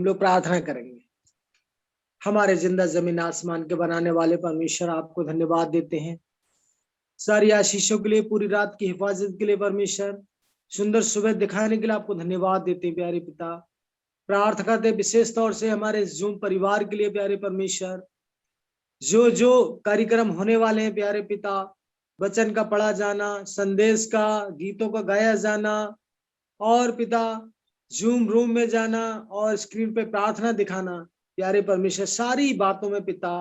हम लोग प्रार्थना करेंगे। हमारे जिंदा जमीन आसमान के बनाने वाले परमेश्वर, आपको धन्यवाद देते हैं सारी आशीषों के लिए, पूरी रात की हिफाजत के लिए परमेश्वर, सुंदर सुबह दिखाने के लिए आपको धन्यवाद देते हैं प्यारे पिता। प्रार्थना करते विशेष तौर से हमारे जूम परिवार के लिए प्यारे परमेश्वर, जो जो कार्यक्रम होने वाले हैं प्यारे पिता, वचन का पढ़ा जाना, संदेश का, गीतों का गाया जाना, और पिता जूम रूम में जाना और स्क्रीन पे प्रार्थना दिखाना, प्यारे परमेश्वर सारी बातों में पिता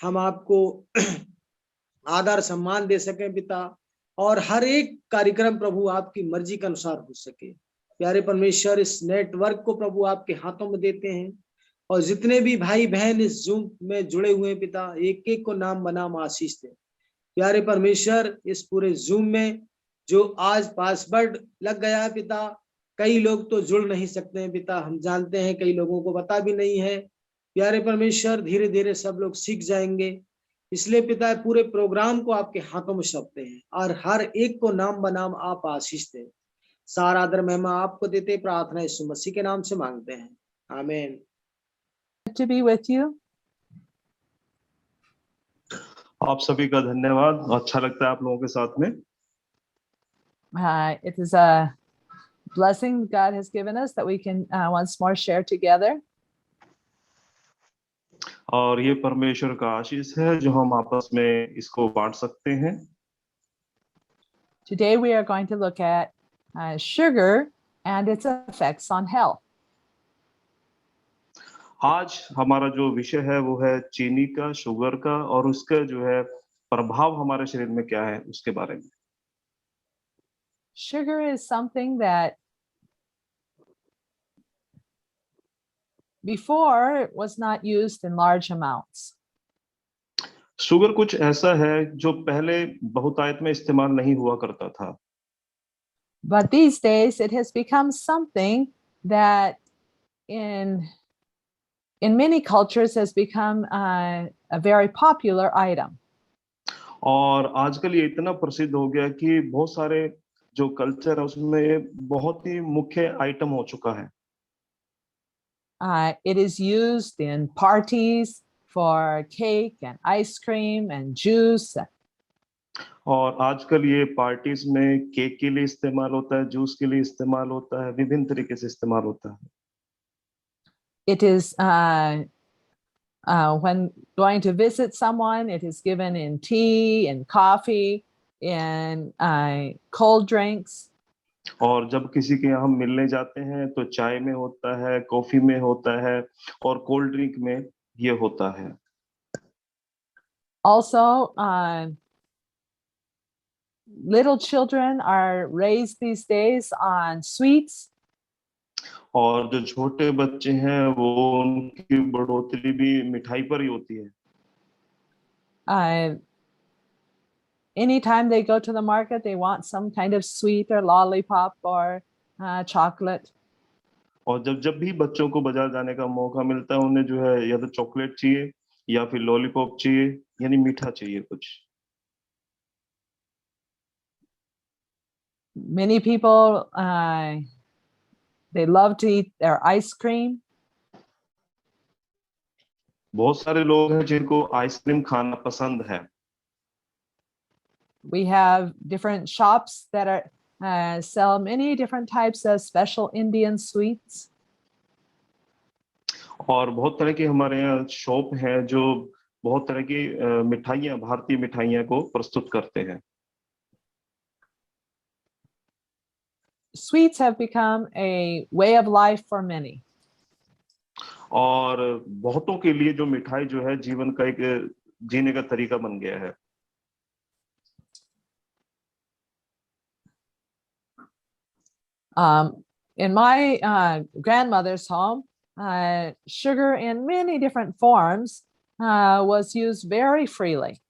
हम आपको आदर सम्मान दे सकें पिता, और हर एक कार्यक्रम प्रभु आपकी मर्जी के अनुसार हो सके। प्यारे परमेश्वर, इस नेटवर्क को प्रभु आपके हाथों में देते हैं, और जितने भी भाई बहन इस जूम में जुड़े हुए हैं पिता, एक एक को नाम बनाम आशीष दे। प्यारे परमेश्वर, इस पूरे जूम में जो आज पासवर्ड लग गया है पिता, कई लोग तो जुड़ नहीं सकते हैं पिता, हम जानते हैं, कई लोगों को पता भी नहीं है। प्यारे परमेश्वर, धीरे धीरे सब लोग सीख जाएंगे, इसलिए पिता पूरे प्रोग्राम को आपके हाथों में सौंपते हैं, और हर एक को नाम बनाम आप आशीष दें। सारा आदर महिमा आपको देते, प्रार्थना यीशु मसीह के नाम से मांगते हैं, आमीन। To be with you. आप सभी का धन्यवाद, अच्छा लगता है आप लोगों के साथ में। It is a blessing God has given us that we can once more share together. और ये परमेश्वर का आशीष है जो हम आपस में इसको बांट सकते हैं। Today we are going to look at sugar and its effects on health. आज हमारा जो विषय है वो है चीनी का, शुगर का, और उसका जो है प्रभाव हमारे शरीर में क्या है उसके बारे में। Sugar is something that before was not used in large amounts. Sugar कुछ ऐसा है जो पहले बहुतायत में इस्तेमाल नहीं हुआ करता था, But these days it has become something that in many cultures has become a very popular item. और आजकल ये इतना प्रसिद्ध हो गया कि बहुत सारे जो कल्चर है उसमें ये बहुत ही मुख्य आइटम हो चुका है। It is used in parties for cake and ice cream and juice. और आजकल ये पार्टीज में केक के लिए इस्तेमाल होता है, जूस के लिए इस्तेमाल होता है, विभिन्न तरीके से इस्तेमाल होता है। It is when going to visit someone, it is given in tea and coffee and cold drinks. और जब किसी के यहाँ मिलने जाते हैं तो चाय में होता है, कॉफी में होता है, और कोल्ड ड्रिंक में ये होता है। Also, little children are raised these days on sweets. और जो छोटे बच्चे हैं वो उनकी बढ़ोतरी भी मिठाई पर ही होती है। Anytime they go to the market, they want some kind of sweet or lollipop or chocolate. और जब भी बच्चों को बाजार जाने का मौका मिलता है, उन्हें जो है या तो चॉकलेट चाहिए या फिर लॉलीपॉप चाहिए, यानी मीठा चाहिए कुछ। Many people they love to eat their ice cream. बहुत सारे लोग हैं जिनको आइसक्रीम खाना पसंद है। We have different shops that are sell many different types of special Indian sweets. और बहुत तरह के हमारे यहाँ शॉप हैं जो बहुत तरह की मिठाइयाँ, भारतीय मिठाइयाँ को प्रस्तुत करते हैं। Sweets have become a way of life for many. और बहुतों के लिए जो मिठाई जो है जीवन का एक जीने का तरीका बन गया है। In my grandmother's home, sugar in many different forms was used very freely.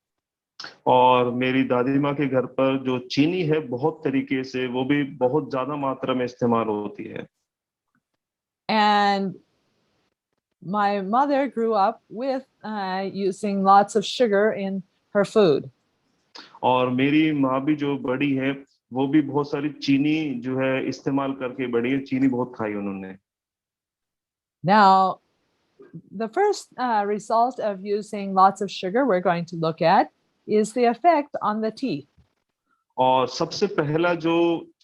और मेरी दादी माँ के घर पर जो चीनी है बहुत तरीके से, वो भी बहुत ज्यादा मात्रा में इस्तेमाल होती है। And my mother grew up with using lots of sugar in her food. और मेरी माँ भी जो बड़ी है वो भी बहुत सारी चीनी जो है इस्तेमाल करके बड़ी है, चीनी बहुत खाई उन्होंने। Now, the first result of using lots of sugar we're going to look at is the effect on the teeth. और सबसे पहला जो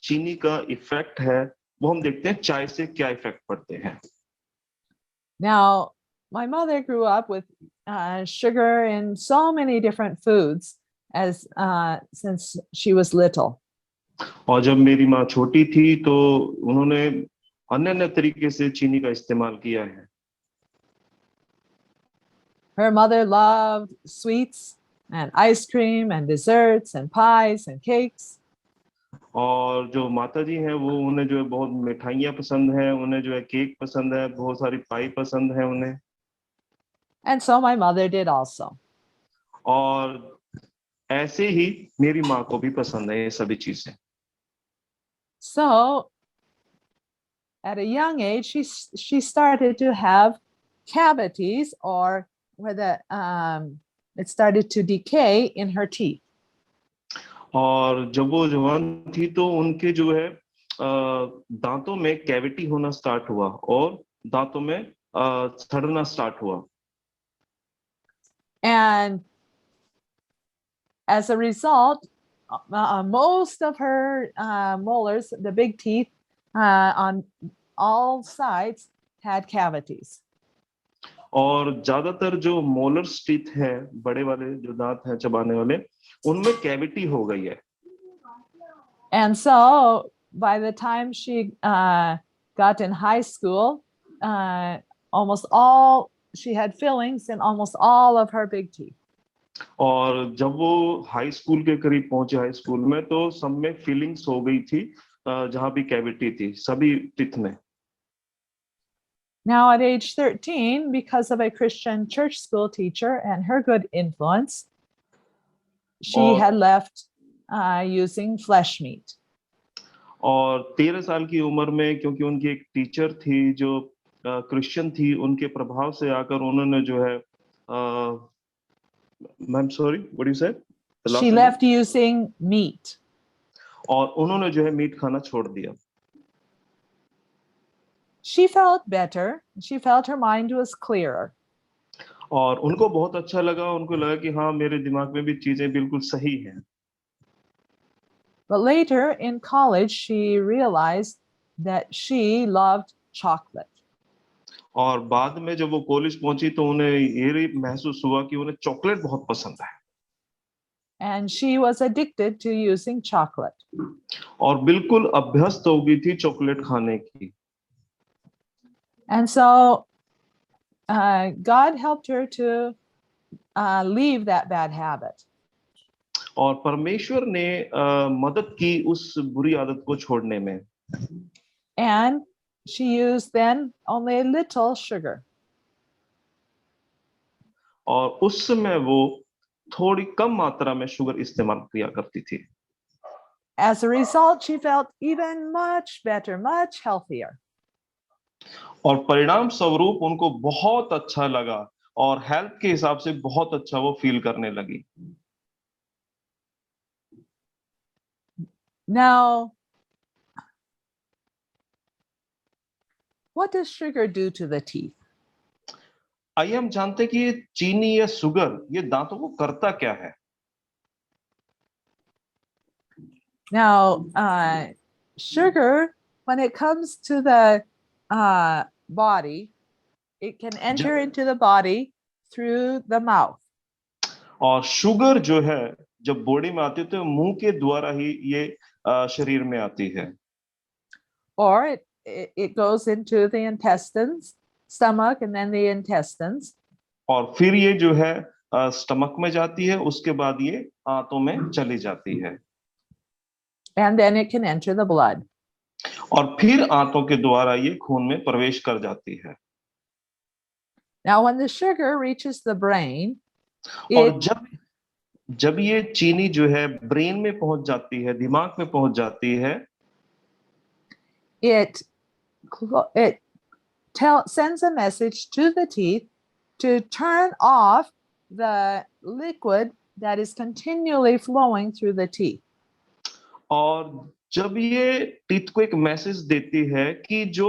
चीनी का इफेक्ट है वो हम देखते हैं चाय से क्या इफेक्ट पड़ते हैं. Now, my mother grew up with sugar in so many different foods as since she was little. और जब मेरी माँ छोटी थी तो उन्होंने अन्य तरीके से चीनी का इस्तेमाल किया है. Her mother loved sweets and ice cream and desserts and pies and cakes. और जो माता जी हैं वो उन्हें जो है बहुत मिठाइयाँ पसंद है, उन्हें जो है केक पसंद है, बहुत सारी पाई पसंद है उन्हें. And so my mother did also. और ऐसे ही मेरी माँ को भी पसंद है ये सभी चीजें. So at a young age, she started to have cavities, or where it started to decay in her teeth. और जब वो जवान थी तो उनके जो है दांतों में कैविटी होना स्टार्ट हुआ और दांतों में सड़ना स्टार्ट हुआ. And as a result, most of her molars, the big teeth on all sides, had cavities. और ज्यादातर जो मोलर्स टीथ है, बड़े वाले जो दांत हैं चबाने वाले, उनमें कैविटी हो गई है. And so by the time she got in high school, she had fillings in almost all of her big teeth. और जब वो हाई स्कूल के करीब पहुंचे हाई स्कूल में तो सब में फीलिंग्स हो गई थी, जहां भी कैविटी थी सभी टीथ में. Now at age 13, because of a Christian church school teacher and her good influence, she had left using flesh meat. और 13 साल की उम्र में क्योंकि उनकी एक टीचर थी जो क्रिश्चियन थी, उनके प्रभाव से आकर उन्होंने जो है I'm sorry, what do you say? She left using meat. और उन्होंने जो है मीट खाना छोड़ दिया. She felt better. She felt her mind was clearer. और उनको बहुत अच्छा लगा, उनको लगा कि हाँ मेरे दिमाग में भी चीजें बिल्कुल सही हैं. But later in college, she realized that she loved chocolate. और बाद में जब वो कॉलेज पहुंची तो उन्हें ये महसूस हुआ कि उन्हें चॉकलेट बहुत पसंद है. And she was addicted to using chocolate. और बिल्कुल अभ्यस्त हो गई थी चॉकलेट खाने की. And so God helped her to leave that bad habit. और परमेश्वर ने मदद की उस बुरी आदत को छोड़ने में. And she used then only a little sugar. और उस समय वो थोड़ी कम मात्रा में शुगर इस्तेमाल किया करती थी. As a result, she felt even much better, much healthier. और परिणाम स्वरूप उनको बहुत अच्छा लगा और हेल्थ के हिसाब से बहुत अच्छा वो फील करने लगी. Now, what does sugar do to the teeth? आइए हम जानते हैं कि ये चीनी या शुगर ये दांतों को करता क्या है. Now, sugar, when it comes to the body, it can enter into the body through the mouth. और शुगर जो है जब बॉडी में आती है तो मुंह के द्वारा ही ये शरीर में आती है. Or it goes into the intestines, stomach, and then the intestines. और फिर ये जो है स्टमक में जाती है, उसके बाद ये आंतों में चली जाती है. And then it can enter the blood. और फिर आंतों के द्वारा ये खून में प्रवेश कर जाती है. Now, when the sugar reaches the brain, और जब ये चीनी जो है ब्रेन में पहुंच जाती है, दिमाग में पहुंच जाती है, it sends a message to the teeth to turn off the liquid that is continually flowing through the teeth. और जब ये टीथ को एक मैसेज देती है कि जो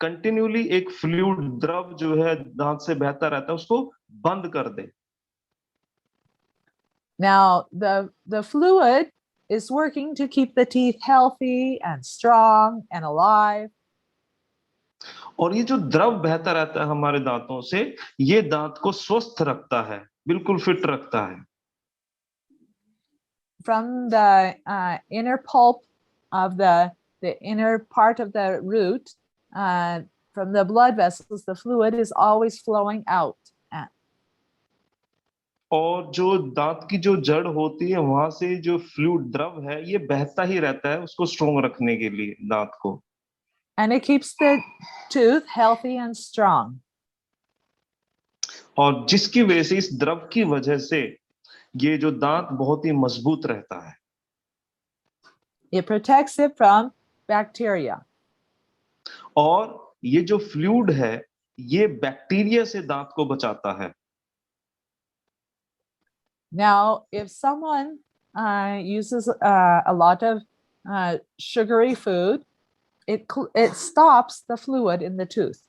कंटिन्यूली एक फ्लूइड द्रव जो है दांत से बहता रहता है उसको बंद कर दे। Now, the fluid is working to keep the teeth healthy and strong and alive. और ये जो द्रव बहता रहता है हमारे दांतों से, ये दांत को स्वस्थ रखता है, बिल्कुल फिट रखता है। From the inner pulp of the inner part of the root, from the blood vessels, the fluid is always flowing out. और जो दांत की जो जड़ होती है वहां से जो फ्लूइड द्रव है ये बहता ही रहता है उसको स्ट्रोंग रखने के लिए दांत को। And it keeps the tooth healthy and strong. और जिसकी वजह से, इस द्रव की वजह से ये जो दांत बहुत ही मजबूत रहता है। It protects it from bacteria. और ये जो फ्लूइड है ये बैक्टीरिया से दांत को बचाता है। Now, if someone uses a lot of sugary food, it stops the fluid in the tooth.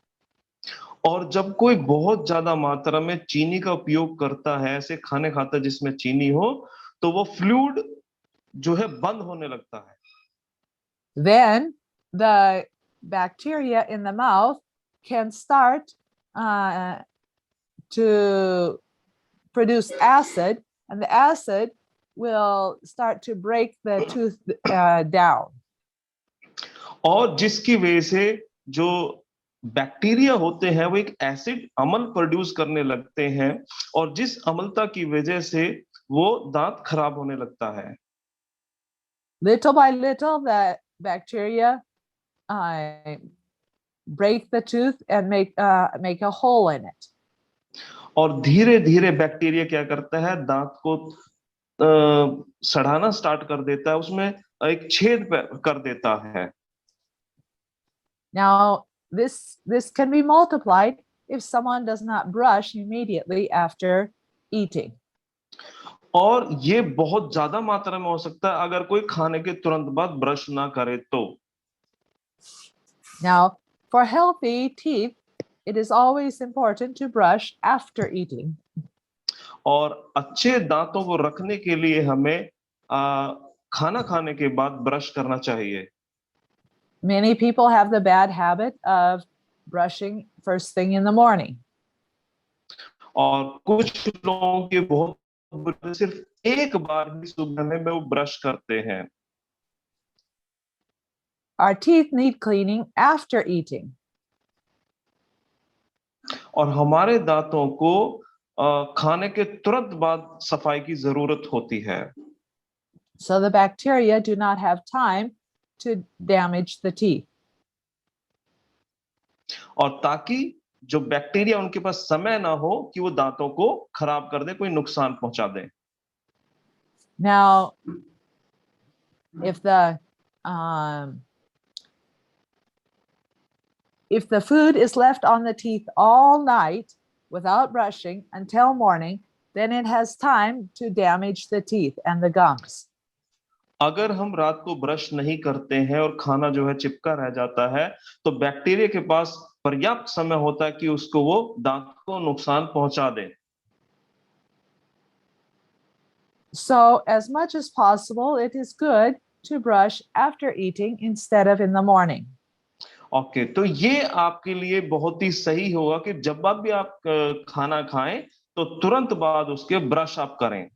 और जब कोई बहुत ज्यादा मात्रा में चीनी का उपयोग करता है, ऐसे खाने खाता है जिसमें चीनी हो, तो वो फ्लूइड जो है बंद होने लगता है। Then the bacteria in the mouth can start to produce acid, and the acid will start to break the tooth down. और जिसकी वजह से जो बैक्टीरिया होते हैं वो एक एसिड अम्ल प्रोड्यूस करने लगते हैं, और जिस अम्लता की वजह से वो दांत खराब होने लगता है। Little by little, the bacteria break the tooth and make a hole in it. और धीरे धीरे बैक्टीरिया क्या करता है, दांत को सड़ाना स्टार्ट कर देता है, उसमें एक छेद कर देता है। Now, this can be multiplied if someone does not brush immediately after eating. और ये बहुत ज्यादा मात्रा में हो सकता है अगर कोई खाने के तुरंत बाद ब्रश ना करे तो। Now, for healthy teeth, it is always important to brush after eating. और अच्छे दांतों को रखने के लिए हमें खाना खाने के बाद ब्रश करना चाहिए। Many people have the bad habit of brushing first thing in the morning. और कुछ लोगों के बहुत सिर्फ एक बार ही सुबह में वो ब्रश करते हैं। Our teeth need cleaning after eating. और हमारे दांतों को खाने के तुरंत बाद सफाई की जरूरत होती है। So the bacteria do not have time to damage the teeth. और ताकि जो बैक्टीरिया उनके पास समय ना हो कि वो दांतों को खराब कर दे, कोई नुकसान पहुंचा दे। Now, if the food is left on the teeth all night without brushing until morning, then it has time to damage the teeth and the gums. अगर हम रात को ब्रश नहीं करते हैं और खाना जो है चिपका रह जाता है, तो बैक्टीरिया के पास पर्याप्त समय होता है कि उसको वो दांत को नुकसान पहुंचा दे। So, as much as possible, it is good to brush after eating instead of in the morning. Okay, तो ये आपके लिए बहुत ही सही होगा कि जब भी आप खाना खाएं तो तुरंत बाद उसके ब्रश आप करें।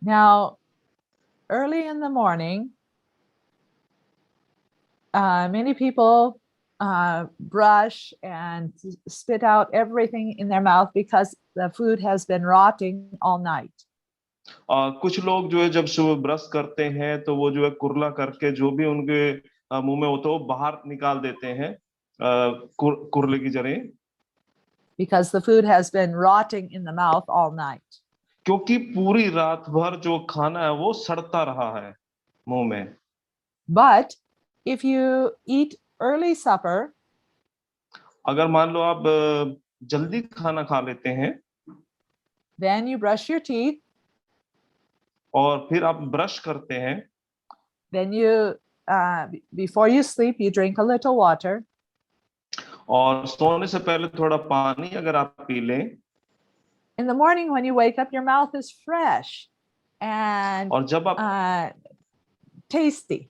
Now, early in the morning, many people brush and spit out everything in their mouth because the food has been rotting all night. कुछ लोग जो है जब सुबह ब्रश करते हैं तो वो जो है कुरला करके जो भी उनके मुंह में होता है वो बाहर निकाल देते हैं, कुरले की जड़ें, because the food has been rotting in the mouth all night. क्योंकि पूरी रात भर जो खाना है वो सड़ता रहा है मुंह में। But if you eat early supper, अगर मान लो आप जल्दी खाना खा लेते हैं, then you brush your teeth, और फिर आप ब्रश करते हैं, then you before you sleep, you drink a little water. और सोने से पहले थोड़ा पानी अगर आप पी लें, In the morning, when you wake up, your mouth is fresh and और जब आप tasty.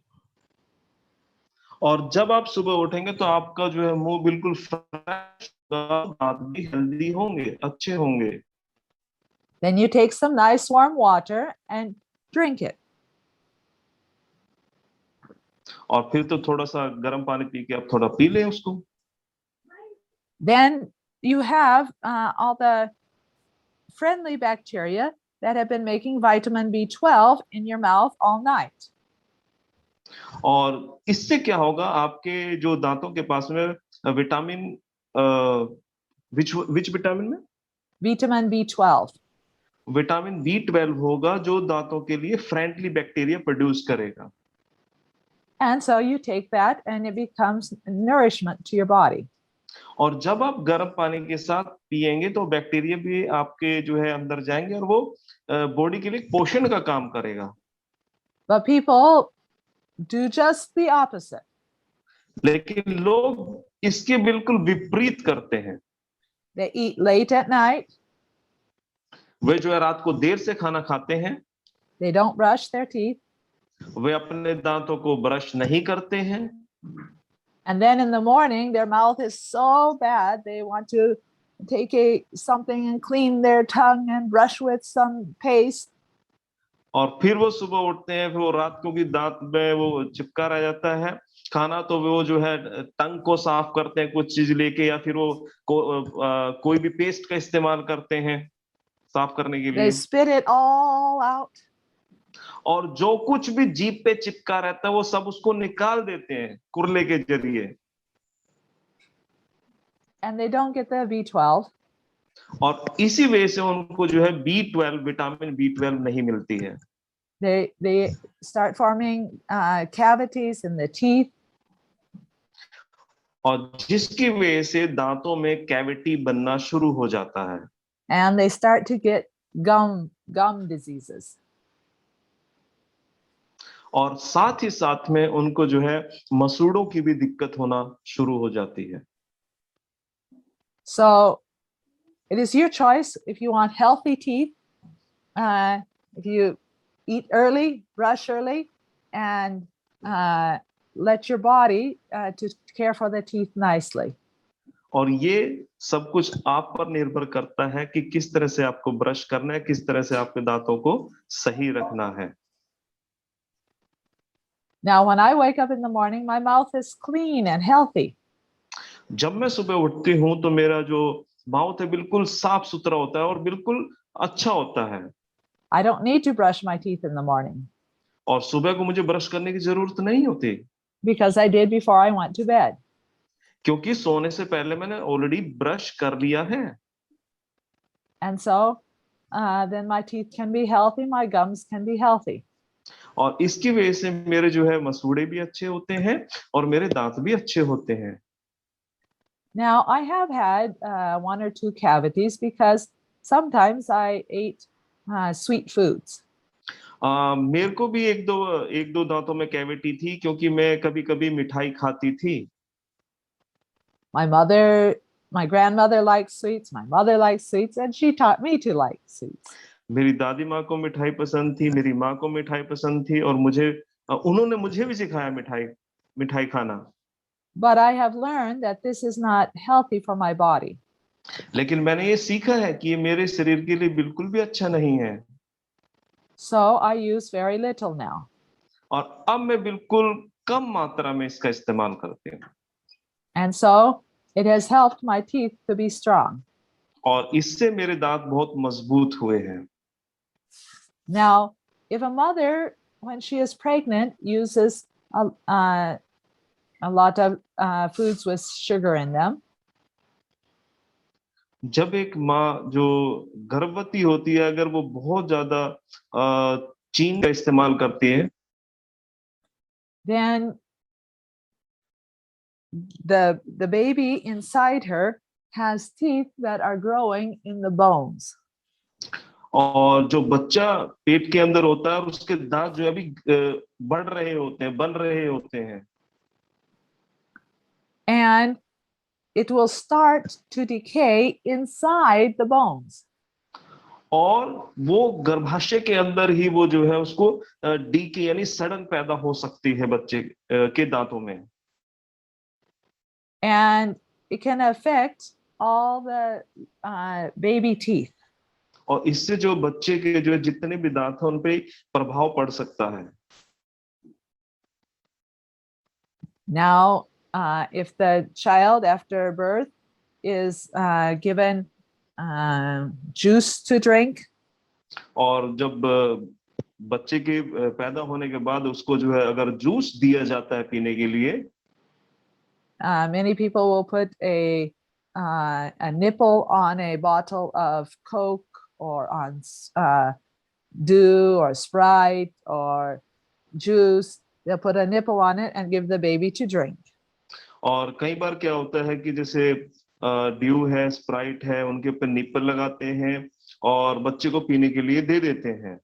और जब आप सुबह उठेंगे तो आपका जो है मुंह बिल्कुल फ्रेश होगा, दांत भी हेल्दी होंगे, अच्छे होंगे। Then you take some nice warm water and drink it. और फिर तो थोड़ा सा गर्म पानी पी के आप थोड़ा पी लें उसको। Then you have all the friendly bacteria that have been making vitamin B12 in your mouth all night. और इससे क्या होगा, आपके जो दांतों के पास में विटामिन विच विटामिन में Vitamin B12. विटामिन B12 होगा जो दांतों के लिए फ्रेंडली बैक्टीरिया प्रोड्यूस करेगा। And so you take that and it becomes nourishment to your body. और जब आप गर्म पानी के साथ पिएंगे तो बैक्टीरिया भी आपके जो है अंदर जाएंगे और वो बॉडी के लिए पोषण का काम करेगा। But people do just the opposite. लेकिन लोग इसके बिल्कुल विपरीत करते हैं। They eat late at night. वे जो है रात को देर से खाना खाते हैं। They don't brush their teeth. वे अपने दांतों को ब्रश नहीं करते हैं। And then in the morning, their mouth is so bad, they want to take something and clean their tongue and brush with some paste. और फिर वो सुबह उठते हैं, फिर वो रात को भी दांत में वो चिपका रह जाता है खाना, तो वो जो है टंग को साफ करते हैं कुछ चीज लेके, या फिर वो कोई भी पेस्ट का इस्तेमाल करते हैं साफ करने के लिए। They spit it all out. और जो कुछ भी जीभ पे चिपका रहता है वो सब उसको निकाल देते हैं कुरले के जरिए। And they don't get the B12. और इसी वजह से उनको जो है B12 विटामिन B12 नहीं मिलती है। They start forming cavities in the teeth. और जिसकी वजह से दांतों में कैविटी बनना शुरू हो जाता है। And they start to get gum diseases. और साथ ही साथ में उनको जो है मसूड़ों की भी दिक्कत होना शुरू हो जाती है। So it is your choice if you want healthy teeth. If you eat early, brush early, and let your body to care for the teeth nicely. और ये सब कुछ आप पर निर्भर करता है कि किस तरह से आपको ब्रश करना है, किस तरह से आपके दांतों को सही रखना है। Now, when I wake up in the morning, my mouth is clean and healthy. जब मैं सुबह उठती हूं तो मेरा जो माउथ है बिल्कुल साफ सुथरा होता है और बिल्कुल अच्छा होता है। I don't need to brush my teeth in the morning. और सुबह को मुझे ब्रश करने की जरूरत नहीं होती। Because I did before I went to bed. क्योंकि सोने से पहले मैंने ऑलरेडी ब्रश कर लिया है। And so then my teeth can be healthy, my gums can be healthy. और इसकी वजह से मेरे जो है मसूड़े भी अच्छे होते हैं और मेरे दांत भी अच्छे होते हैं। Now I have had one or two cavities because sometimes I ate sweet foods. मेरे को भी एक दो दांतों में कैविटी थी क्योंकि मैं कभी-कभी मिठाई खाती थी। My grandmother likes sweets, my mother likes sweets, and she taught me to like sweets. मेरी दादी माँ को मिठाई पसंद थी, मेरी माँ को मिठाई पसंद थी और उन्होंने मुझे भी सिखाया मिठाई खाना। But I have learned that this is not healthy for my body. लेकिन मैंने ये सीखा है कि ये मेरे शरीर के लिए बिल्कुल भी अच्छा नहीं है। So I use very little now. और अब मैं बिल्कुल कम मात्रा में इसका इस्तेमाल करती हूँ। And so it has helped my teeth to be strong. और इससे मेरे दांत बहुत मजबूत हुए हैं। Now, if a mother, when she is pregnant, uses a lot of foods with sugar in them, जब एक माँ जो गर्भवती होती है अगर वो बहुत ज्यादा चीनी का इस्तेमाल करती है, then the baby inside her has teeth that are growing in the bones. और जो बच्चा पेट के अंदर होता है और उसके दांत जो है अभी बढ़ रहे होते हैं, बन रहे होते हैं, and it will start to decay inside the bones. और वो गर्भाशय के अंदर ही वो जो है उसको डीके यानी सड़न पैदा हो सकती है बच्चे के दांतों में, And it can affect all the baby teeth. और इससे जो बच्चे के जो जितने भी दांत हैं उन पे प्रभाव पड़ सकता है। Now, if the child after birth is given juice to drink, और जब बच्चे के पैदा होने के बाद उसको जो है अगर जूस दिया जाता है पीने के लिए, many people will put a nipple on a bottle of Coke or on Dew or Sprite or juice. They'll put a nipple on it and give the baby to drink. और कई बार क्या होता है कि जैसे ड्यू है, Sprite है, उनके ऊपर निप्पल लगाते हैं और बच्चे को पीने के लिए दे देते हैं।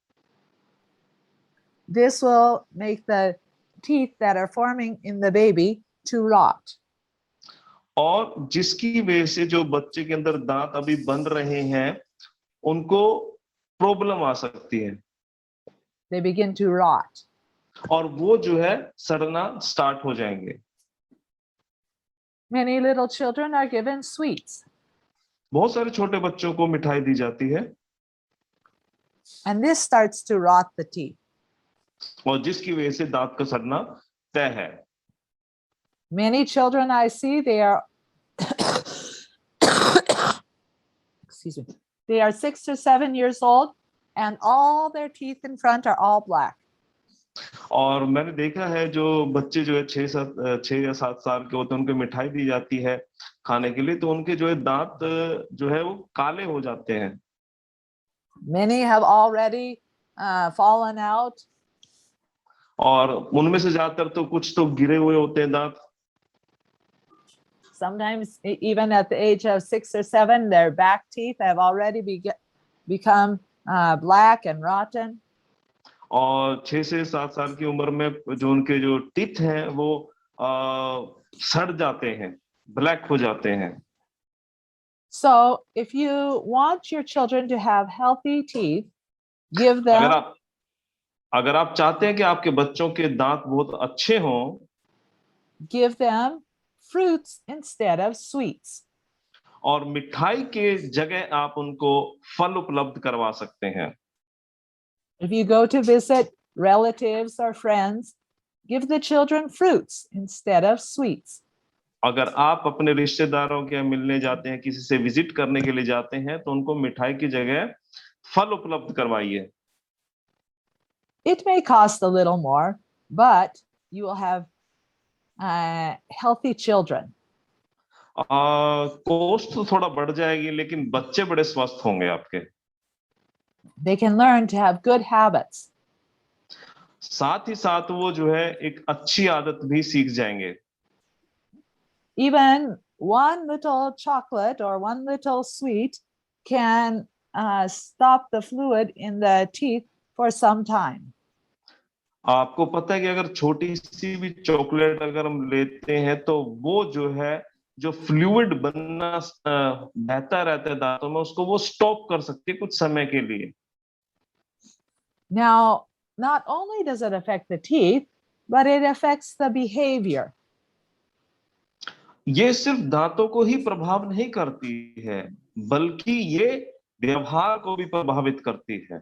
This will make the teeth that are forming in the baby to rot. और जिसकी वजह से जो बच्चे के अंदर दांत अभी बन रहे हैं उनको प्रॉब्लम आ सकती है। They begin to rot. और वो जो है सड़ना स्टार्ट हो जाएंगे। Many little children are given sweets. बहुत सारे छोटे बच्चों को मिठाई दी जाती है And this starts to rot the teeth. और जिसकी वजह से दांत का सड़ना तय है। Many children I see, they are excuse me, they are 6 or 7 years old and all their teeth in front are all black. और मैंने देखा है जो बच्चे जो है 6 या 7 साल के होते हैं उनको मिठाई दी जाती है खाने के लिए, तो उनके जो है दांत जो है वो काले हो जाते हैं। Many have already fallen out. और उनमें से ज्यादातर तो कुछ तो गिरे हुए होते हैं दांत। Sometimes even at the age of 6 or 7, their back teeth have already become black and rotten. और 6 से 7 साल की उम्र में जो उनके जो टीथ हैं वो सड़ जाते हैं, ब्लैक हो जाते हैं। So if you want your children to have healthy teeth, give them अगर आप चाहते हैं कि आपके बच्चों के दांत बहुत अच्छे हों, give them fruits instead of sweets. और मिठाई के जगह आप उनको फल उपलब्ध करवा सकते हैं। If you go to visit relatives or friends, give the children fruits instead of sweets. अगर आप अपने रिश्तेदारों के मिलने जाते हैं, किसी से विजिट करने के लिए जाते हैं, तो उनको मिठाई की जगह फल उपलब्ध करवाइए। It may cost a little more, but you will have healthy children. Cost तो थोड़ा बढ़ जाएगी, लेकिन बच्चे बड़े स्वस्थ होंगे आपके। They can learn to have good habits. साथ ही साथ वो जो है एक अच्छी आदत भी सीख जाएंगे। Even one little chocolate or one little sweet can stop the fluid in the teeth for some time. आपको पता है कि अगर छोटी सी भी चॉकलेट अगर हम लेते हैं तो वो जो है जो फ्लूइड बनना बहता रहता है दांतों में, उसको वो स्टॉप कर सकती है कुछ समय के लिए। Now, not only does it affect the teeth, but it affects the behavior. ये सिर्फ दांतों को ही प्रभाव नहीं करती है, बल्कि ये व्यवहार को भी प्रभावित करती है।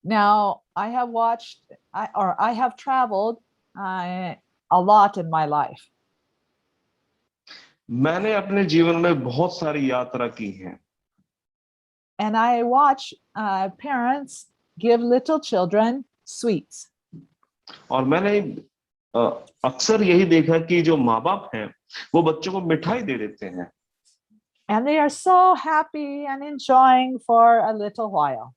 Now, I have watched I have traveled a lot in my life. मैंने अपने जीवन में बहुत सारी यात्रा की है। And I watch parents give little children sweets. और मैंने अक्सर यही देखा कि जो माँ बाप हैं वो बच्चों को मिठाई दे देते हैं। And they are so happy and enjoying for a little while.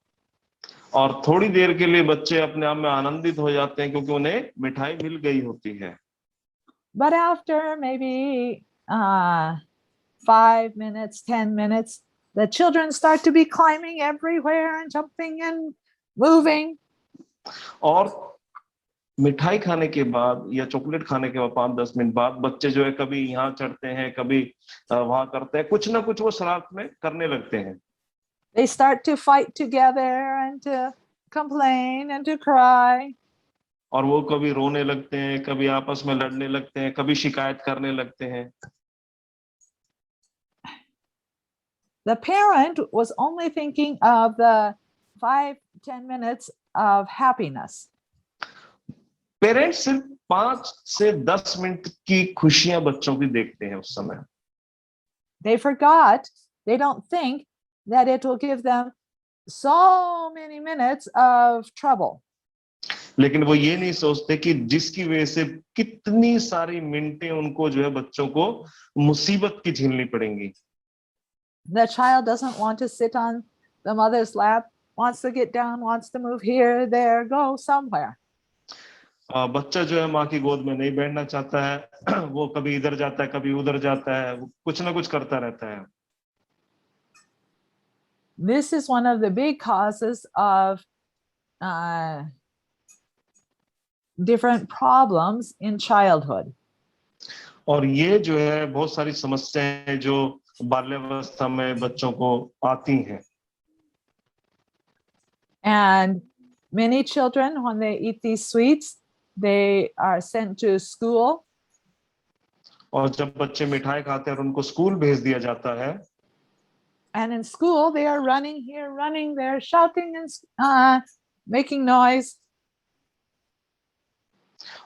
और थोड़ी देर के लिए बच्चे अपने आप में आनंदित हो जाते हैं क्योंकि उन्हें मिठाई मिल गई होती है। But after maybe 5 minutes, 10 minutes, the children start to be climbing everywhere and jumping and moving. और मिठाई खाने के बाद या चॉकलेट खाने के बाद 5-10 मिनट बाद बच्चे जो है कभी यहाँ चढ़ते हैं, कभी वहां करते हैं, कुछ ना कुछ वो शरारत में करने लगते हैं. They start to fight together and to complain and to cry. और वो कभी रोने लगते हैं, कभी आपस में लड़ने लगते हैं, कभी शिकायत करने लगते हैं. The parent was only thinking of the 5-10 minutes of happiness. Parents सिर्फ 5 से 10 मिनट की खुशियां बच्चों की देखते हैं उस समय. They forgot, they don't think that it will give them so many minutes of trouble. लेकिन वो ये नहीं सोचते कि जिसकी वजह से कितनी सारी मिनटें उनको जो है बच्चों को मुसीबत की झेलनी पड़ेंगी. The child doesn't want to sit on the mother's lap, wants to get down, wants to move here, there, go somewhere. बच्चा जो है माँ की गोद में नहीं बैठना चाहता है, वो कभी इधर जाता है, कभी उधर जाता है, कुछ ना कुछ करता रहता है. This is one of the big causes of different problems in childhood. और ये जो है बहुत सारी समस्याएं जो बाल्यावस्था में बच्चों को आती हैं. And many children, when they eat these sweets, they are sent to school. और जब बच्चे मिठाई खाते हैं और उनको स्कूल भेज दिया जाता है. And in school, they are running here, running there, shouting and making noise.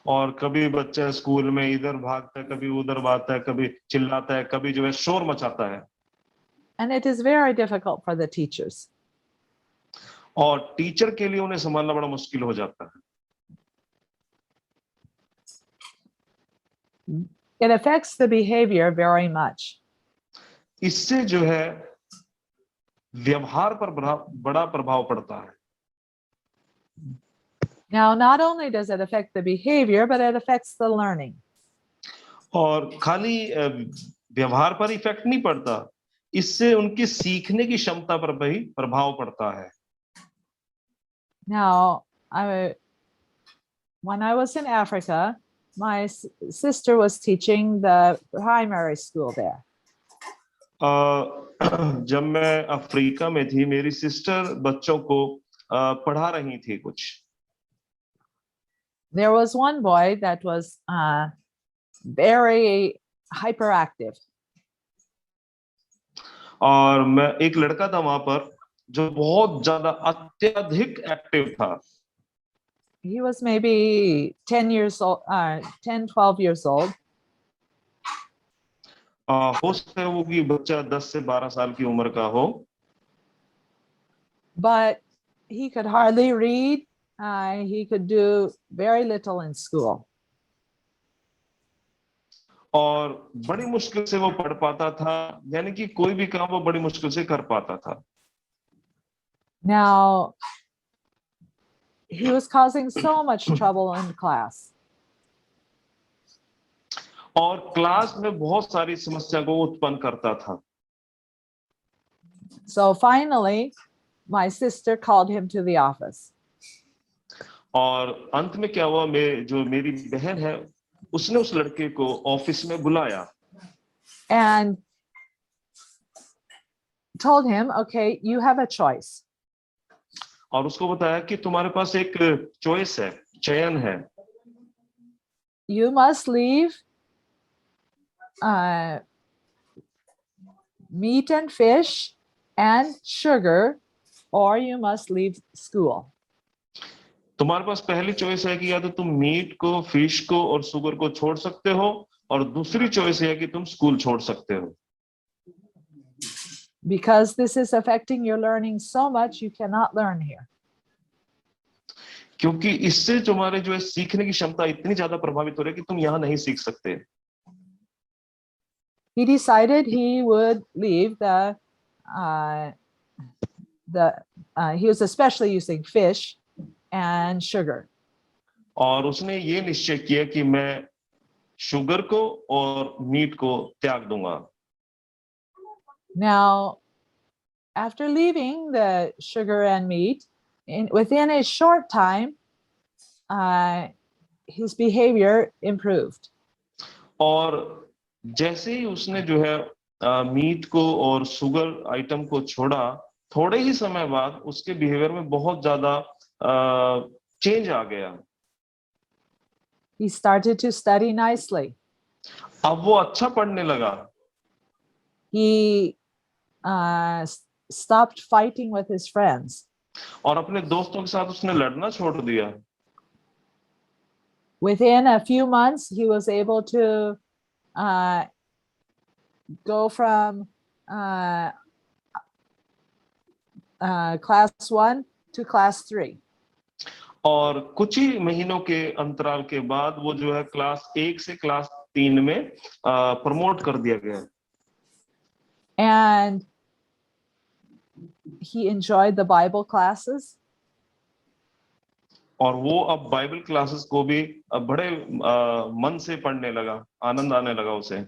और कभी बच्चा स्कूल में इधर भागता है, कभी उधर भागता है, कभी चिल्लाता है, कभी जो है शोर मचाता है. And it is very difficult for the teachers. और टीचर के लिए उन्हें संभालना बड़ा मुश्किल हो जाता है. It affects the behavior very much. इससे जो है व्यवहार पर बड़ा प्रभाव पड़ता है. Now, not only does it affect the behavior, but it affects the learning. और खाली व्यवहार पर इफेक्ट नहीं पड़ता, इससे उनकी सीखने की क्षमता पर भी प्रभाव पड़ता है. Now, when I was in Africa, my sister was teaching the primary school there. जब मैं अफ्रीका में थी, मेरी सिस्टर बच्चों को पढ़ा रही थी कुछ. There was one boy that was very hyperactive. और मैं एक लड़का था वहां पर जो बहुत ज्यादा अत्यधिक एक्टिव था. He was maybe 10 years old, 10, 12 years old. हो सकता है वो कि बच्चा 10 से 12 साल की उम्र का हो. But he could hardly read. He could do very little in school. और बड़ी मुश्किल से वो पढ़ पाता था, यानी कि कोई भी काम वो बड़ी मुश्किल से कर पाता था. Now, he was causing so much trouble in class. और क्लास में बहुत सारी समस्या को उत्पन्न करता था. So finally, my sister called him to the office. और अंत में क्या हुआ, जो मेरी बहन है उसने उस लड़के को ऑफिस में बुलाया. And told him, okay, you have a choice. और उसको बताया कि तुम्हारे पास एक चॉइस है, चयन है. You must leave meat and fish and sugar, or you must leave school. तुम्हारे पास पहली चॉइस है कि या तो तुम मीट को, फिश को और शुगर को छोड़ सकते हो, और दूसरी चॉइस है कि तुम स्कूल छोड़ सकते हो. Because this is affecting your learning so much, you cannot learn here. क्योंकि इससे तुम्हारे जो है सीखने की क्षमता इतनी ज्यादा प्रभावित हो रही है कि तुम यहाँ नहीं सीख सकते. He decided he would leave he was especially using fish and sugar. और उसने ये निश्चय किया कि मैं शुगर को और मीट को त्याग दूंगा. Now, after leaving the sugar and meat, within a short time, his behavior improved. और जैसे ही उसने जो है मीट को और शुगर आइटम को छोड़ा, थोड़े ही समय बाद उसके बिहेवियर में बहुत ज्यादा चेंज आ गया. He started to study nicely. अब वो अच्छा पढ़ने लगा. He stopped fighting with his friends. और अपने दोस्तों के साथ उसने लड़ना छोड़ दिया. Within a few months, he was able to go from class 1 to class 3. और कुछ ही महीनों के अंतराल के बाद वो जो है क्लास 1 से क्लास 3 में प्रमोट कर दिया गया. And he enjoyed the Bible classes. और वो अब बाइबल क्लासेस को भी बड़े मन से पढ़ने लगा, आनंद आने लगा उसे.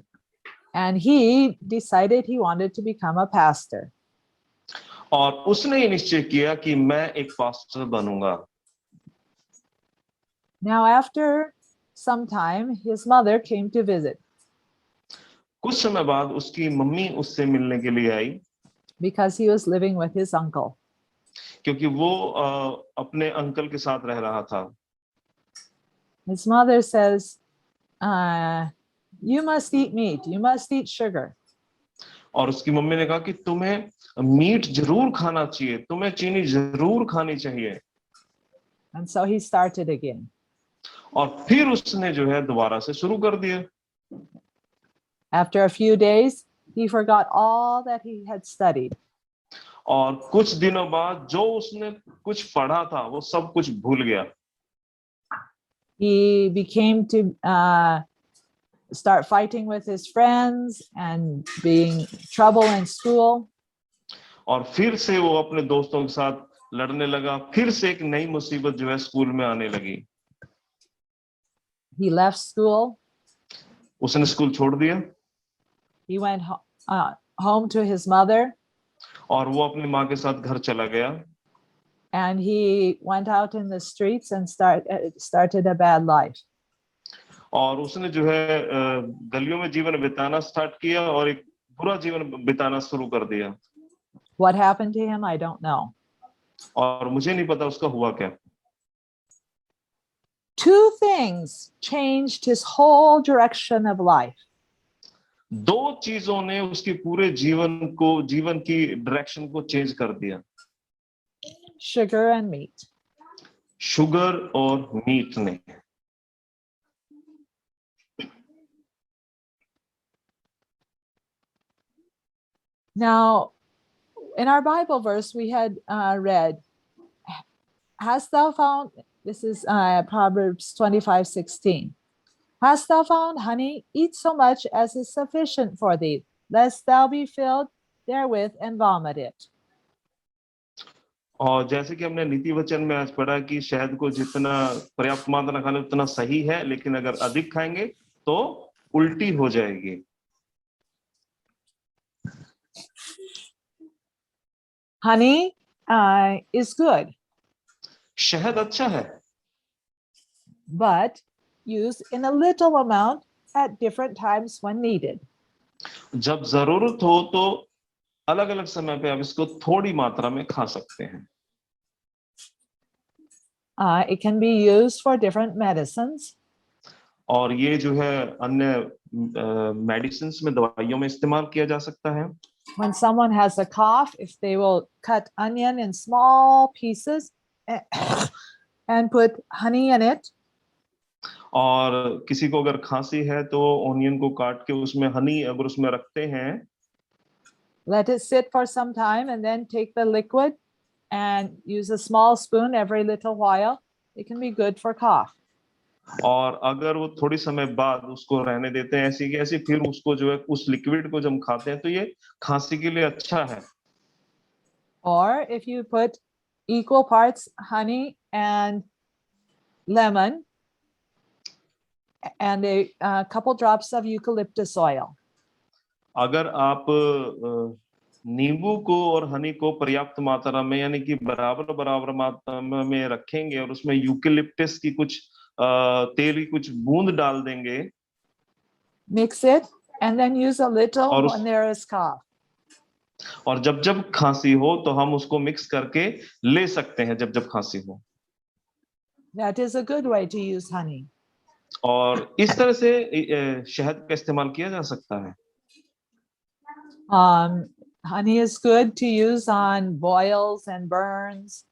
And he decided he wanted to become a pastor. और उसने ये निश्चय किया कि मैं एक पास्टर बनूंगा. Now, after some time, his mother came to visit. कुछ समय बाद उसकी मम्मी उससे मिलने के लिए आई. Because he was living with his uncle. क्योंकि वो अपने अंकल के साथ रह रहा था. His mother says, you must eat meat, you must eat sugar. और उसकी मम्मी ने कहा कि तुम्हें मीट जरूर खाना चाहिए, तुम्हें चीनी जरूर खानी चाहिए. And so he started again. और फिर उसने जो है दोबारा से शुरू कर दिया. After a few days, he forgot all that he had studied. और कुछ दिनों बाद जो उसने कुछ पढ़ा था वो सब कुछ भूल गया. He became to start fighting with his friends and being trouble in school. और फिर से वो अपने दोस्तों के साथ लड़ने लगा. फिर से एक नई मुसीबत जो है स्कूल में आने लगी. He left school. उसने स्कूल छोड़ दिया. He went home to his mother. और वो अपनी माँ के साथ घर चला गया. And he went out in the streets and started a bad life. और उसने जो है गलियों में जीवन बिताना स्टार्ट किया और एक बुरा जीवन बिताना शुरू कर दिया. What happened to him, I don't know. और मुझे नहीं पता उसका हुआ क्या. Two things changed his whole direction of life. दो चीजों ने उसके पूरे जीवन की डायरेक्शन को चेंज कर दिया. Sugar and meat. शुगर और मीट ने. Now, in our Bible verse, we had read, hast thou found, this is Proverbs 25:16. Hast thou found honey? Eat so much as is sufficient for thee, lest thou be filled therewith and vomit it. और जैसे कि हमने नीति वचन में आज पढ़ा कि शहद को जितना पर्याप्त मात्रा खाने उतना सही है, लेकिन अगर अधिक खाएंगे तो उल्टी हो जाएगी. Honey is good. शहद अच्छा है. But used in a little amount at different times when needed. जब जरूरत हो तो अलग अलग समय पे आप इसको थोड़ी मात्रा में खा सकते हैं. It can be used for different medicines. और ये जो है अन्य मेडिसिन्स में, दवाइयों में इस्तेमाल किया जा सकता है. When someone has a cough, if they will cut onion in small pieces and put honey in it. और किसी को अगर खांसी है तो ओनियन को काट के उसमें हनी अगर उसमें रखते हैं. Let it sit for some time and then take the liquid and use a small spoon every little while. It can be good for cough. और अगर वो थोड़ी समय बाद उसको रहने देते हैं ऐसी की ऐसी, फिर उसको जो है उस लिक्विड को जब खाते हैं तो ये खांसी के लिए अच्छा है. Or if you put equal parts honey and lemon and a couple drops of eucalyptus oil. अगर आप नींबू को और हनी को पर्याप्त मात्रा में यानी कि बराबर बराबर मात्रा में रखेंगे और उसमें यूकेलिप्टस की कुछ तेल की कुछ बूंद डाल देंगे Mix it and then use a little और when there is cough. और जब जब खांसी हो तो हम उसको मिक्स करके ले सकते हैं जब जब खांसी हो। That is a good way to use honey. और इस तरह से शहद का इस्तेमाल किया जा सकता है। Honey is good to use on boils and burns.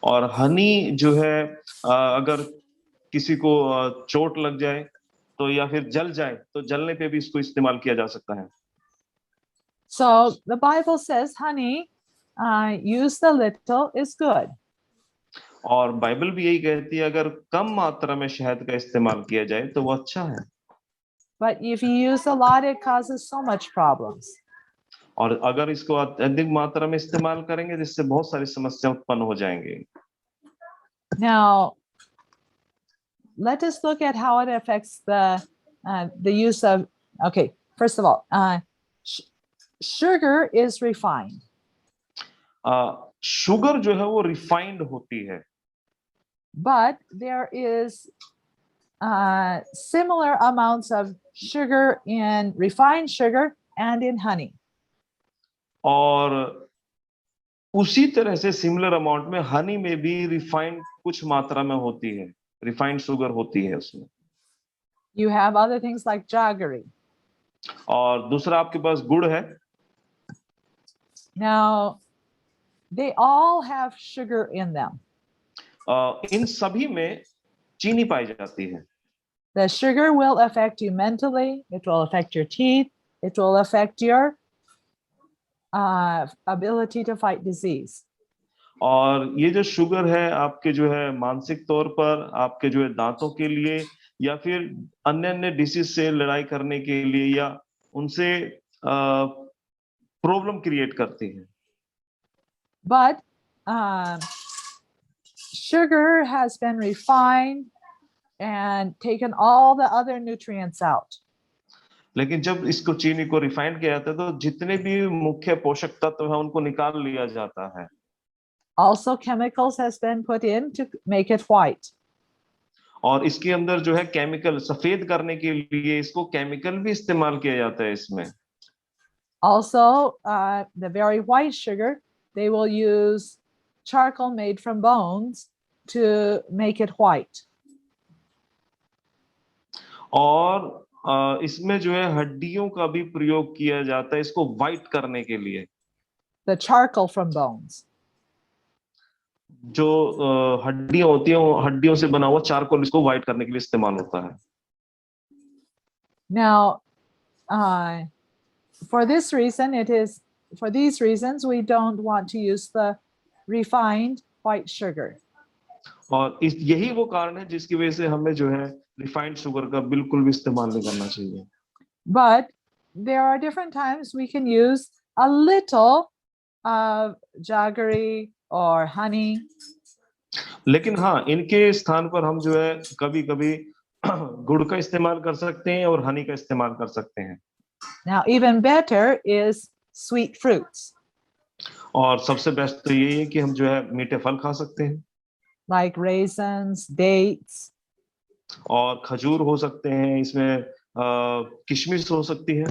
और हनी जो है अगर किसी को चोट लग जाए तो या फिर जल जाए तो जलने पे भी इसको इस्तेमाल किया जा सकता है। So the Bible says honey, use the little is good. और बाइबल भी यही कहती है अगर कम मात्रा में शहद का इस्तेमाल किया जाए तो वो अच्छा है। But if you use a lot, it causes so much problems. और अगर इसको अधिक मात्रा में इस्तेमाल करेंगे जिससे बहुत सारी समस्या उत्पन्न हो जाएंगे। Now, let us look at how it affects the use of. Okay, first of all, sugar is refined. Sugar जो है वो रिफाइंड होती है। But there is similar amounts of sugar in refined sugar and in honey. और उसी तरह से similar amount में हनी में भी रिफाइंड कुछ मात्रा में होती है, रिफाइंड शुगर होती है उसमें। You have other things like jaggery. और दूसरा आपके पास गुड़ है। Now, they all have sugar in them. इन सभी में चीनी पाई जाती है। The sugar will affect you mentally. It will affect your teeth. It will affect your ability to fight disease. और ये जो शुगर है आपके जो है मानसिक तौर पर आपके जो है दांतों के लिए या फिर अन्य अन्य डिसीज से लड़ाई करने के लिए या उनसे प्रॉब्लम क्रिएट करती है। But sugar has been refined and taken all the other nutrients out. लेकिन जब इसको चीनी को रिफाइंड किया जाता है तो जितने भी मुख्य पोषक तत्व हैं उनको निकाल लिया जाता है। Also, chemicals has been put in to make it white. और इसके अंदर जो है केमिकल सफेद करने के लिए इसको केमिकल भी इस्तेमाल किया जाता है इसमें। Also, the very white sugar, they will use charcoal made from bones to make it white. और इसमें जो है हड्डियों का भी प्रयोग किया जाता है इसको व्हाइट करने के लिए। The charcoal from bones. जो हड्डियां होती हैं हड्डियों से बना हुआ चारकोल इसको व्हाइट करने के लिए इस्तेमाल होता है। Now, for these reasons, we don't want to use the refined white sugar. और यही वो कारण है जिसकी वजह से हमें जो है रिफाइंड शुगर का बिल्कुल भी इस्तेमाल नहीं करना चाहिए। But there are different times we can use a little of jaggery or honey. लेकिन हाँ इनके स्थान पर हम जो है कभी कभी गुड़ का इस्तेमाल कर सकते हैं और हनी का इस्तेमाल कर सकते हैं। Now, even better is sweet fruits. और सबसे बेस्ट तो यही है कि हम जो है मीठे फल खा सकते हैं। Like raisins, dates. और खजूर हो सकते हैं इसमें किशमिश हो सकती है।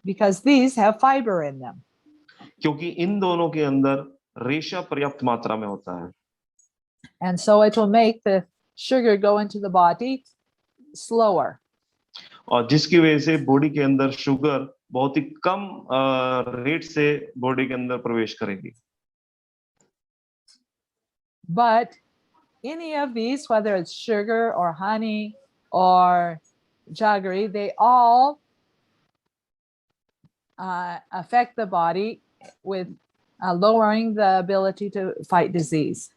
Because these have fiber in them. क्योंकि इन दोनों के अंदर रेशा पर्याप्त मात्रा में होता है। And so it will make the sugar go into the body slower. और जिसकी वजह से बॉडी के अंदर शुगर बहुत ही कम रेट से बॉडी के अंदर प्रवेश करेगी। But any of these, whether it's sugar or honey or jaggery, they all affect the body with lowering the ability to fight disease.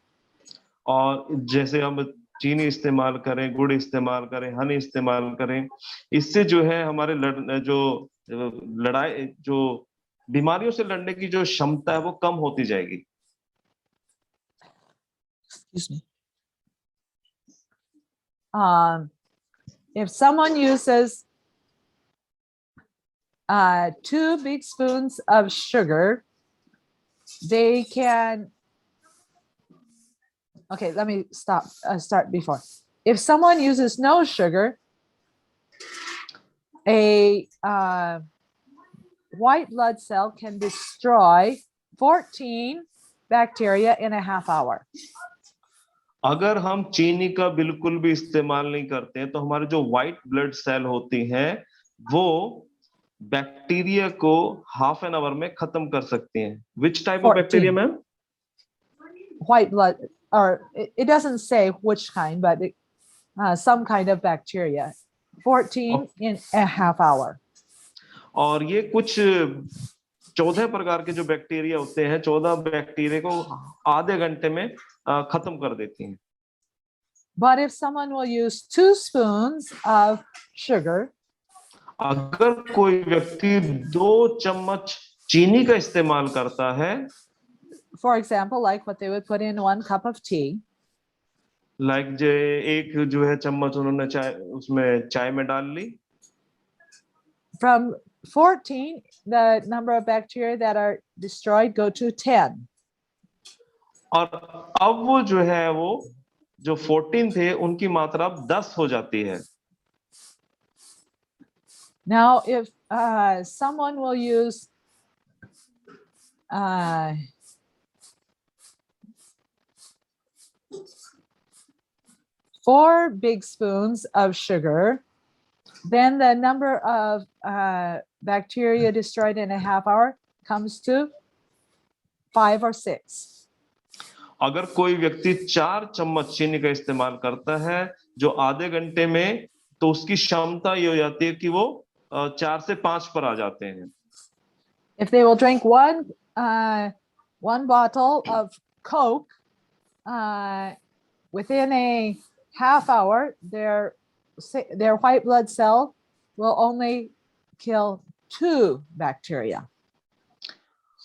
और जैसे हम चीनी इस्तेमाल करें, गुड़ इस्तेमाल करें, हनी इस्तेमाल करें, इससे जो है हमारे लड़ाई जो बीमारियों से लड़ने की जो क्षमता है वो कम होती जाएगी। Excuse me. If someone uses 2 big spoons of sugar, they can. Okay, let me start before. If someone uses no sugar, a white blood cell can destroy 14 bacteria in a half hour. अगर हम चीनी का बिल्कुल भी इस्तेमाल नहीं करते हैं तो हमारे जो व्हाइट ब्लड सेल होती हैं वो बैक्टीरिया को हाफ एन आवर में खत्म कर सकती हैं. Which type of bacteria, ma'am? White blood, or it doesn't say which kind, but some kind of bacteria. 14 in a half hour. और ये कुछ 14 प्रकार के जो बैक्टीरिया होते हैं, 14 बैक्टीरिया को आधे घंटे में खत्म कर देती हैं. But if someone will use 2 spoons of sugar, अगर कोई व्यक्ति 2 चम्मच चीनी का इस्तेमाल करता है, for example, like what they would put in 1 cup of tea, like जो एक जो है चम्मच उन्होंने उसमें चाय में डाल ली, from 14, the number of bacteria that are destroyed go to 10. और अब वो जो है वो जो 14 थे उनकी मात्रा अब 10 हो जाती है. Now, if someone will use 4 big spoons of sugar, then the number of bacteria destroyed in a half hour comes to 5 or 6. अगर कोई व्यक्ति 4 चम्मच चीनी का इस्तेमाल करता है जो आधे घंटे में, तो उसकी क्षमता ये हो जाती है कि वो 4 से 5 पर आ जाते हैं. If they will drink one bottle of Coke within a half hour, their white blood cell will only kill 2 bacteria.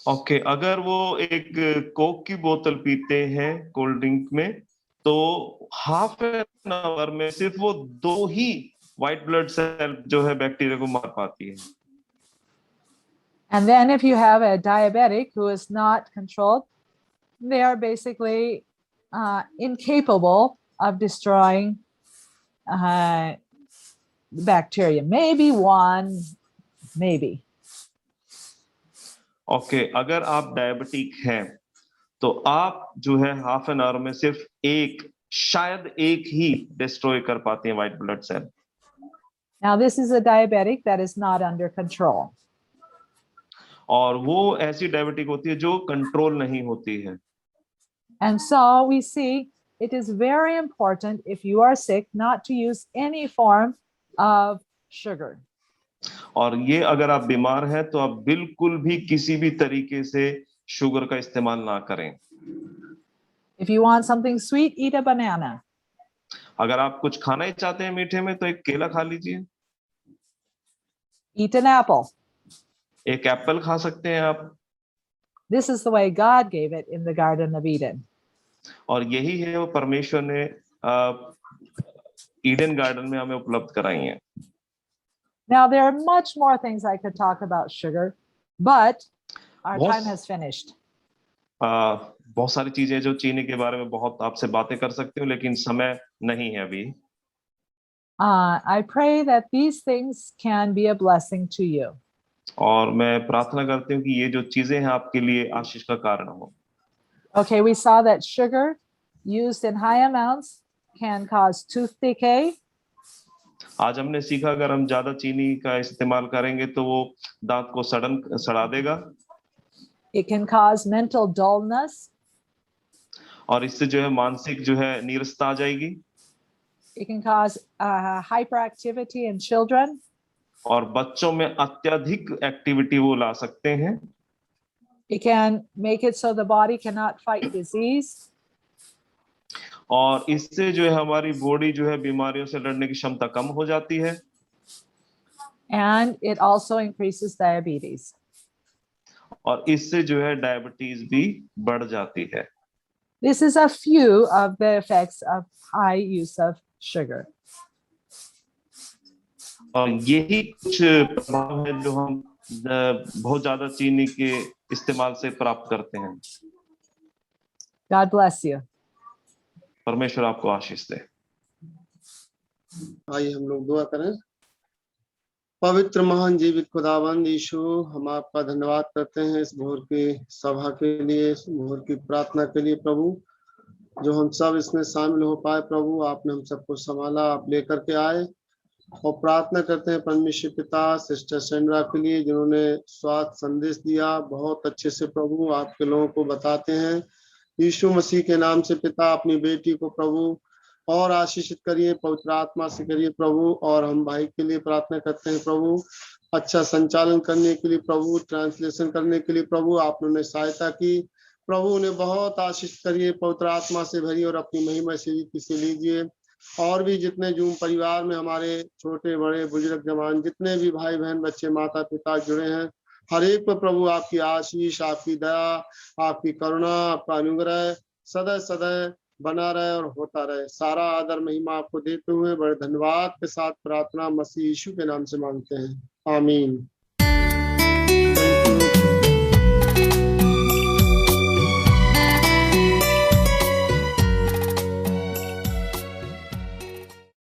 Okay, अगर वो एक कोक की बोतल पीते हैं कोल्ड ड्रिंक में, तो हाफ एन आवर में सिर्फ वो 2 ही व्हाइट ब्लड सेल जो है बैक्टीरिया को मार पाती है. And then if you have a diabetic who is not controlled, they are basically incapable of destroying bacteria. Maybe 1, maybe. Okay, अगर आप डायबिटिक हैं तो आप जो है हाफ एन आवर में सिर्फ शायद एक ही डिस्ट्रॉय कर पाते हैं white blood cell. Now this is a diabetic that is not under control. और वो ऐसी डायबिटिक होती है जो कंट्रोल नहीं होती है. And so we see it is very important, if you are sick, not to use any form of sugar. और ये अगर आप बीमार हैं तो आप बिल्कुल भी किसी भी तरीके से शुगर का इस्तेमाल ना करें. If you want something sweet, eat a banana. अगर आप कुछ खाना ही चाहते हैं मीठे में तो एक केला खा लीजिए. Eat an apple. एक एप्पल खा सकते हैं आप. This is the way God gave it in the Garden of Eden. और यही है वो परमेश्वर ने ईडन गार्डन में हमें उपलब्ध कराई हैं. Now there are much more things I could talk about sugar, but our time has finished. बहुत सारी चीजें जो चीनी के बारे में बहुत आपसे बातें कर सकती हूँ, लेकिन समय नहीं है अभी. I pray that these things can be a blessing to you. और मैं प्रार्थना करती हूँ कि ये जो चीजें हैं आपके लिए आशीष का कारण हो. Okay, we saw that sugar used in high amounts can cause tooth decay. आज हमने सीखा अगर हम ज्यादा चीनी का इस्तेमाल करेंगे तो वो दांत को सड़ा देगा. It can cause mental dullness. और इससे जो है मानसिक जो है नीरसता आ जाएगी. It can cause hyperactivity in children. और बच्चों में अत्यधिक एक्टिविटी वो ला सकते हैं. It can make it so the body cannot fight disease. और इससे जो है हमारी बॉडी जो है बीमारियों से लड़ने की क्षमता कम हो जाती है. And it also increases diabetes. और इससे जो है डायबिटीज भी बढ़ जाती है. This is a few of the effects of high use of sugar. और यही कुछ प्रभाव है जो हम बहुत ज्यादा चीनी के इस्तेमाल से प्राप्त करते हैं। God bless you. परमेश्वर आपको आशीष दे। आइए हम लोग दुआ करें। पवित्र महान जीवित खुदावंद यीशु, हम आपका धन्यवाद करते हैं इस भोर की सभा के लिए, इस भोर की प्रार्थना के लिए प्रभु, जो हम सब इसमें शामिल हो पाए प्रभु। आपने हम सबको संभाला, आप लेकर के आए, और प्रार्थना करते हैं परमेश्वर पिता सिस्टर सैंड्रा के लिए, जिन्होंने स्वास्थ्य संदेश दिया बहुत अच्छे से प्रभु, आपके लोगों को बताते हैं। यीशु मसीह के नाम से पिता अपनी बेटी को प्रभु और आशीषित करिए, पवित्र आत्मा से करिए प्रभु। और हम भाई के लिए प्रार्थना करते हैं प्रभु, अच्छा संचालन करने के लिए प्रभु, ट्रांसलेशन करने के लिए प्रभु, आपने उन्हें सहायता की प्रभु, उन्हें बहुत आशीष करिए, पवित्र आत्मा से भरिए और अपनी महिमा से लीजिए। और भी जितने जूम परिवार में हमारे छोटे बड़े बुजुर्ग जवान, जितने भी भाई बहन बच्चे माता पिता जुड़े हैं, हर एक पर प्रभु आपकी आशीष, आपकी दया, आपकी करुणा, आपका अनुग्रह सदैव सदैव बना रहे और होता रहे। सारा आदर महिमा आपको देते हुए बड़े धन्यवाद के साथ प्रार्थना मसीह यीशु के नाम से मांगते हैं, आमीन।